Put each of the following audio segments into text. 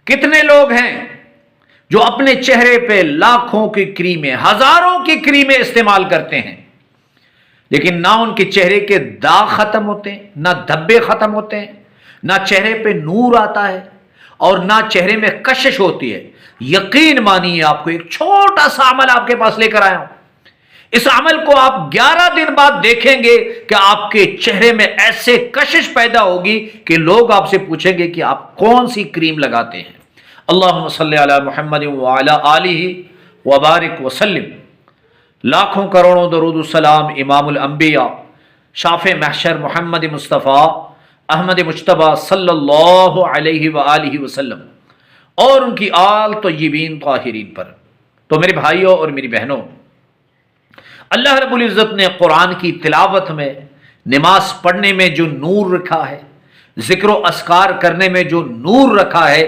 کتنے لوگ ہیں جو اپنے چہرے پہ لاکھوں کی کریمیں، ہزاروں کی کریمیں استعمال کرتے ہیں، لیکن نہ ان کے چہرے کے داغ ختم ہوتے ہیں، نہ دھبے ختم ہوتے ہیں، نہ چہرے پہ نور آتا ہے، اور نہ چہرے میں کشش ہوتی ہے۔ یقین مانیے، آپ کو ایک چھوٹا سا عمل آپ کے پاس لے کر آیا ہوں، اس عمل کو آپ 11 دن بعد دیکھیں گے کہ آپ کے چہرے میں ایسے کشش پیدا ہوگی کہ لوگ آپ سے پوچھیں گے کہ آپ کون سی کریم لگاتے ہیں۔ اللہم صلی علی محمد وعلی آلہ وبارک وسلم۔ لاکھوں کروڑوں درود السلام امام الانبیاء شافع محشر محمد مصطفیٰ احمد مجتبیٰ صلی اللہ علیہ وآلہ وسلم اور ان کی آل طیبین طاہرین پر۔ تو میرے بھائیوں اور میری بہنوں، اللہ رب العزت نے قرآن کی تلاوت میں، نماز پڑھنے میں جو نور رکھا ہے، ذکر و اذکار کرنے میں جو نور رکھا ہے،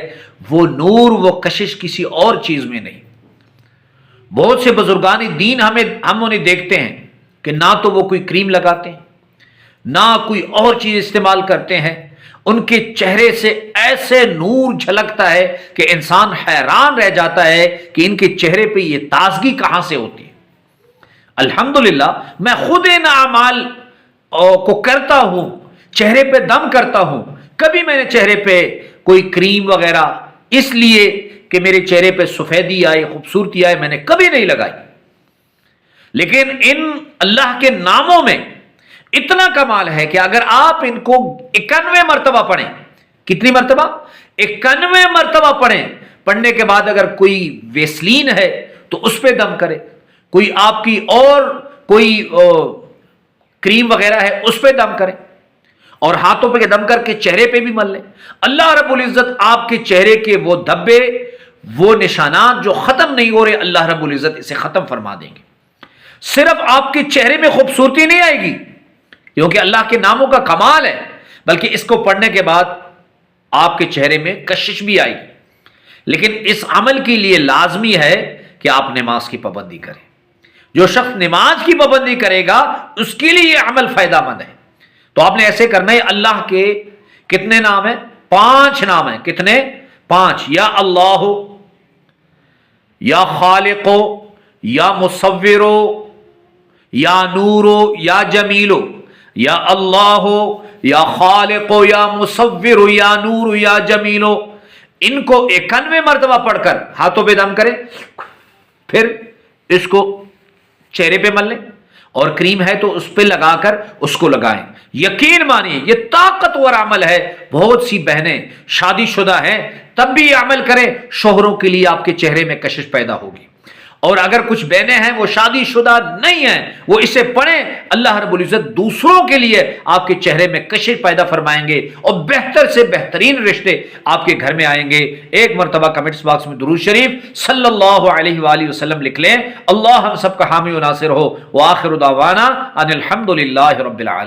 وہ نور، وہ کشش کسی اور چیز میں نہیں۔ بہت سے بزرگان دین ہم انہیں دیکھتے ہیں کہ نہ تو وہ کوئی کریم لگاتے ہیں، نہ کوئی اور چیز استعمال کرتے ہیں، ان کے چہرے سے ایسے نور جھلکتا ہے کہ انسان حیران رہ جاتا ہے کہ ان کے چہرے پہ یہ تازگی کہاں سے ہوتی ہے۔ الحمدللہ میں خود ان اعمال کو کرتا ہوں، چہرے پہ دم کرتا ہوں۔ کبھی میں نے چہرے پہ کوئی کریم وغیرہ اس لیے کہ میرے چہرے پہ سفیدی آئے، خوبصورتی آئے، میں نے کبھی نہیں لگائی، لیکن ان اللہ کے ناموں میں اتنا کمال ہے کہ اگر آپ ان کو 91 مرتبہ پڑھیں، کتنی مرتبہ؟ 91 مرتبہ پڑھیں، پڑھنے کے بعد اگر کوئی ویسلین ہے تو اس پہ دم کرے، کوئی آپ کی اور کوئی کریم وغیرہ ہے اس پہ دم کرے، اور ہاتھوں پہ دم کر کے چہرے پہ بھی مل لیں۔ اللہ رب العزت آپ کے چہرے کے وہ دھبے، وہ نشانات جو ختم نہیں ہو رہے، اللہ رب العزت اسے ختم فرما دیں گے۔ صرف آپ کے چہرے میں خوبصورتی نہیں آئے گی، کیونکہ اللہ کے ناموں کا کمال ہے، بلکہ اس کو پڑھنے کے بعد آپ کے چہرے میں کشش بھی آئے گی۔ لیکن اس عمل کے لیے لازمی ہے کہ آپ نماز کی پابندی کریں۔ جو شخص نماز کی پابندی کرے گا اس کے لیے یہ عمل فائدہ مند ہے۔ تو آپ نے ایسے کرنا ہے۔ اللہ کے کتنے نام ہیں؟ 5 نام ہیں۔ کتنے؟ 5۔ یا اللہ، یا خالق، یا مصور، یا نور، یا جمیل، یا اللہ، یا خالق، یا مصور، یا نور، یا جمیل۔ ان کو 91 مرتبہ پڑھ کر ہاتھوں پہ دم کریں، پھر اس کو چہرے پہ مل لیں، اور کریم ہے تو اس پہ لگا کر اس کو لگائیں۔ یقین مانیے یہ طاقتور عمل ہے۔ بہت سی بہنیں شادی شدہ ہیں تب بھی یہ عمل کریں، شوہروں کے لیے آپ کے چہرے میں کشش پیدا ہوگی، اور اگر کچھ بہنیں ہیں وہ شادی شدہ نہیں ہیں، وہ اسے پڑھیں، اللہ رب العزت دوسروں کے لیے آپ کے چہرے میں کشش پیدا فرمائیں گے، اور بہتر سے بہترین رشتے آپ کے گھر میں آئیں گے۔ ایک مرتبہ کمنٹس باکس میں درود شریف صلی اللہ علیہ وآلہ وسلم لکھ لیں۔ اللہ ہم سب کا حامی و ناصر ہو۔ وآخر دعوانا ان الحمد للہ رب العالمین۔